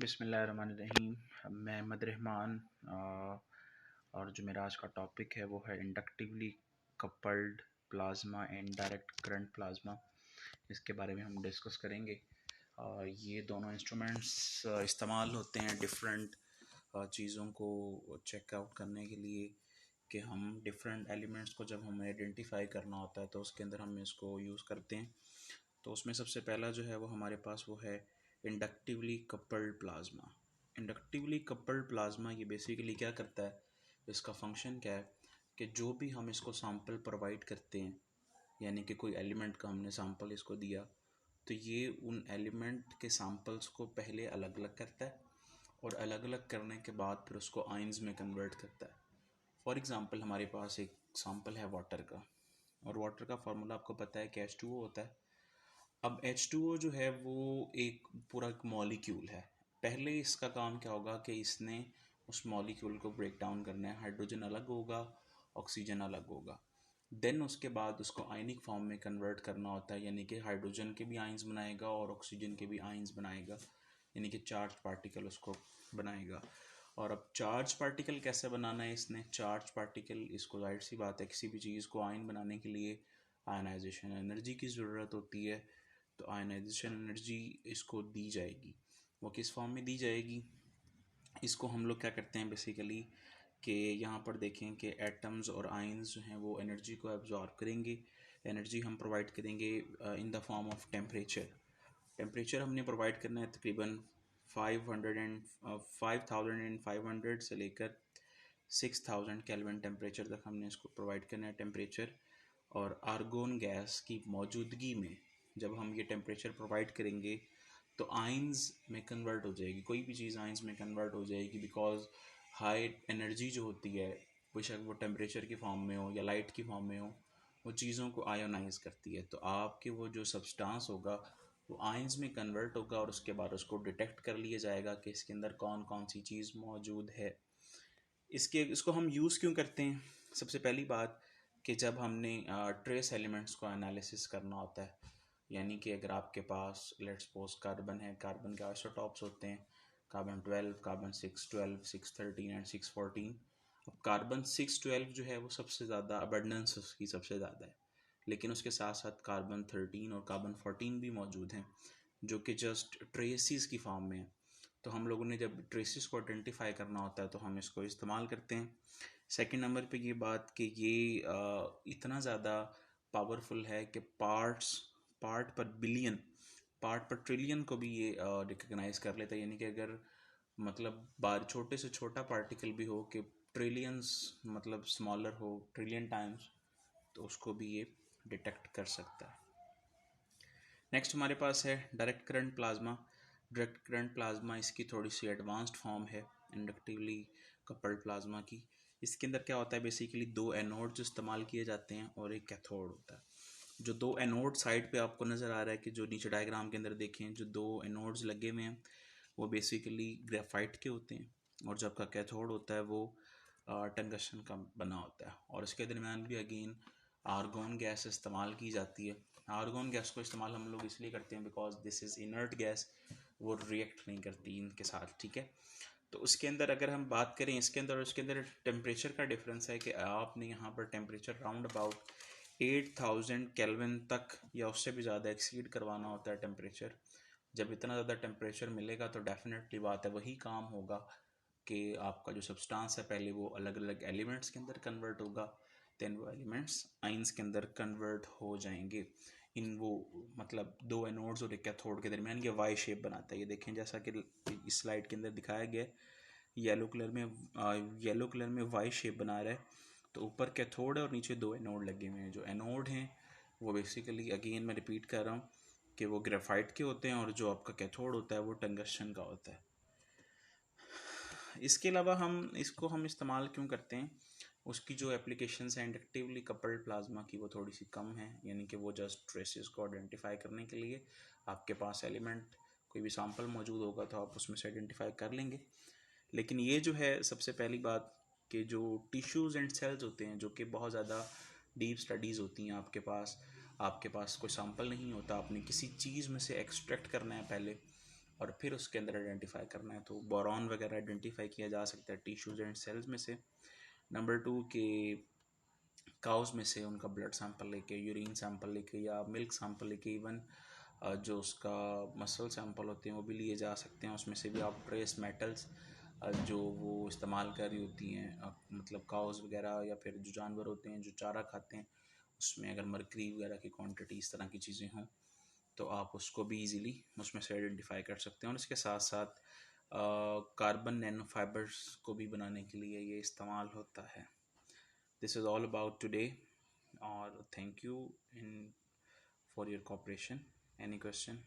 बिस्मिल्लाहिर्रहमानिर्रहीम। मैं अहमद रहमान। और जो मेरा आज का टॉपिक है वो है inductively coupled plasma and direct current plasma. इसके बारे में हम डिस्कस करेंगे। ये दोनों इंस्ट्रूमेंट्स इस्तेमाल होते हैं डिफरेंट चीज़ों को चेकआउट करने के लिए कि हम डिफरेंट एलिमेंट्स को जब हमें आइडेंटिफाई करना होता है तो उसके अंदर हम इसको यूज़ करते हैं। तो उसमें सबसे पहला जो है वो हमारे पास वो है inductively coupled plasma. Inductively coupled plasma ये बेसिकली क्या करता है, इसका फंक्शन क्या है कि जो भी हम इसको सैंपल प्रोवाइड करते हैं, यानी कि कोई एलिमेंट का हमने सैंपल इसको दिया, तो ये उन एलिमेंट के सैंपल्स को पहले अलग अलग करता है और अलग अलग करने के बाद फिर उसको आयंस में कन्वर्ट करता है। फॉर एग्ज़ाम्पल हमारे पास एक सैंपल है वाटर का, और वाटर का फार्मूला आपको पता है कि H2O होता है। अब H2O जो है वो एक पूरा मॉलिक्यूल है। पहले इसका काम क्या होगा कि इसने उस मॉलिक्यूल को ब्रेक डाउन करना है, हाइड्रोजन अलग होगा, ऑक्सीजन अलग होगा। देन उसके बाद उसको आयनिक फॉर्म में कन्वर्ट करना होता है, यानी कि हाइड्रोजन के भी आयंस बनाएगा और ऑक्सीजन के भी आयंस बनाएगा, यानी कि चार्ज पार्टिकल उसको बनाएगा। और अब चार्ज पार्टिकल कैसे बनाना है इसने, चार्ज पार्टिकल इसको जाहिर सी बात है किसी भी चीज़ को आयन बनाने के लिए आयनाइजेशन एनर्जी की ज़रूरत होती है। तो आयनाइजेशन एनर्जी इसको दी जाएगी। वो किस फॉर्म में दी जाएगी, इसको हम लोग क्या करते हैं बेसिकली कि यहाँ पर देखें कि एटम्स और आयंस जो हैं वो एनर्जी को एब्जॉर्ब करेंगे। एनर्जी हम प्रोवाइड करेंगे in the form of temperature. Temperature हमने प्रोवाइड करना है तकरीबन 5500 से लेकर 6000 केल्विन टेम्परेचर तक हमने इसको प्रोवाइड करना है टेम्परेचर। और आर्गोन गैस की मौजूदगी में जब हम ये टेम्परेचर प्रोवाइड करेंगे तो आयंस में कन्वर्ट हो जाएगी, कोई भी चीज़ आयंस में कन्वर्ट हो जाएगी, बिकॉज हाई एनर्जी जो होती है, बेशक वो टेम्परेचर की फॉर्म में हो या लाइट की फॉर्म में हो, वो चीज़ों को आयोनाइज करती है। तो आपके वो जो सब्सटेंस होगा वो आयंस में कन्वर्ट होगा और उसके बाद उसको डिटेक्ट कर लिया जाएगा कि इसके अंदर कौन कौन सी चीज़ मौजूद है। इसको हम यूज़ क्यों करते हैं, सबसे पहली बात कि जब हमने ट्रेस एलिमेंट्स को एनालिसिस करना होता है, यानी कि अगर आपके पास लेट्स सपोज कार्बन है, कार्बन के आइसोटॉप्स होते हैं, कार्बन 12, कार्बन 612, 613 एंड 614। अब कार्बन 612 जो है वो सबसे ज़्यादा अबंडेंस उसकी सबसे ज़्यादा है, लेकिन उसके साथ साथ कार्बन 13 और कार्बन 14 भी मौजूद हैं जो कि जस्ट ट्रेसिस की फॉर्म में है। तो हम लोगों ने जब ट्रेसिस को आइडेंटिफाई करना होता है तो हम इसको इस्तेमाल करते हैं। सेकंड नंबर पे ये बात कि ये इतना ज़्यादा पावरफुल है कि पार्ट पर बिलियन, पार्ट पर ट्रिलियन को भी ये रिकग्नाइज कर लेता है, यानी कि अगर मतलब बार छोटे से छोटा पार्टिकल भी हो कि ट्रिलियंस मतलब स्मॉलर हो ट्रिलियन टाइम्स, तो उसको भी ये डिटेक्ट कर सकता है। नेक्स्ट हमारे पास है direct current plasma. Direct current plasma इसकी थोड़ी सी एडवांस्ड फॉर्म है इंडक्टिवली कपल्ड प्लाज्मा की। इसके अंदर क्या होता है, बेसिकली दो एनोड्स इस्तेमाल किए जाते हैं और एक कैथोड होता है। जो दो एनोड साइड पे आपको नज़र आ रहा है कि जो नीचे डायग्राम के अंदर देखें, जो दो एनोड्स लगे हुए हैं वो बेसिकली ग्रेफाइट के होते हैं, और जो आपका कैथोड होता है वो टंगस्टन का बना होता है। और इसके दरमियान भी अगेन आर्गोन गैस इस्तेमाल की जाती है। आर्गोन गैस को इस्तेमाल हम लोग इसलिए करते हैं because this is inert gas, वो रिएक्ट नहीं करती इनके साथ, ठीक है। तो उसके अंदर अगर हम बात करें इसके अंदर और इसके अंदर टेम्परेचर का डिफरेंस है कि आपने यहाँ पर टेम्परेचर राउंड अबाउट 8000 केल्विन तक या उससे भी ज़्यादा एक्सीड करवाना होता है टेम्परेचर। जब इतना ज़्यादा टेम्परेचर मिलेगा तो डेफिनेटली बात है वही काम होगा कि आपका जो सब्सटेंस है पहले वो अलग अलग एलिमेंट्स के अंदर कन्वर्ट होगा, देन वो एलिमेंट्स आइंस के अंदर कन्वर्ट हो जाएंगे। इन वो मतलब दो एनोड्स और एक कैथोड के दरमियान ये वाई शेप बनाता है। ये देखें जैसा कि इस स्लाइड के अंदर दिखाया गया है, येलो कलर में वाई शेप बना रहा है। तो ऊपर कैथोड है और नीचे दो एनोड लगे हुए हैं। जो एनोड हैं वो बेसिकली अगेन मैं रिपीट कर रहा हूँ कि वो ग्रेफाइट के होते हैं, और जो आपका कैथोड होता है वो टंगस्टन का होता है। इसके अलावा हम इस्तेमाल क्यों करते हैं, उसकी जो एप्लीकेशंस हैं इंडक्टिवली कपल्ड प्लाज्मा की वो थोड़ी सी कम है, यानी कि वो जस्ट ट्रेसेस को आइडेंटिफाई करने के लिए आपके पास एलिमेंट कोई भी सैंपल मौजूद होगा तो आप उसमें से आइडेंटिफाई कर लेंगे। लेकिन ये जो है सबसे पहली बात कि जो टिश्यूज़ एंड सेल्स होते हैं जो कि बहुत ज़्यादा डीप स्टडीज़ होती हैं, आपके पास कोई सैंपल नहीं होता, आपने किसी चीज़ में से एक्सट्रैक्ट करना है पहले, और फिर उसके अंदर आइडेंटिफाई करना है। तो बोरॉन वगैरह आइडेंटिफाई किया जा सकता है टिश्यूज एंड सेल्स में से। नंबर 2 के काउस में से उनका ब्लड सैंपल लेके, यूरिन सैंपल लेके या मिल्क सैंपल लेके, इवन जो उसका मसल सैंपल होते हैं वो भी लिए जा सकते हैं। उसमें से भी आप ट्रेस मेटल्स जो वो इस्तेमाल कर रही होती हैं, मतलब काउस वगैरह या फिर जो जानवर होते हैं जो चारा खाते हैं, उसमें अगर मरकरी वगैरह की क्वांटिटी इस तरह की चीज़ें हों तो आप उसको भी इजीली उसमें से आइडेंटिफाई कर सकते हैं। और इसके साथ साथ कार्बन नैनो फाइबर्स को भी बनाने के लिए ये इस्तेमाल होता है। This is all about today, और thank you in for your cooperation. Any question?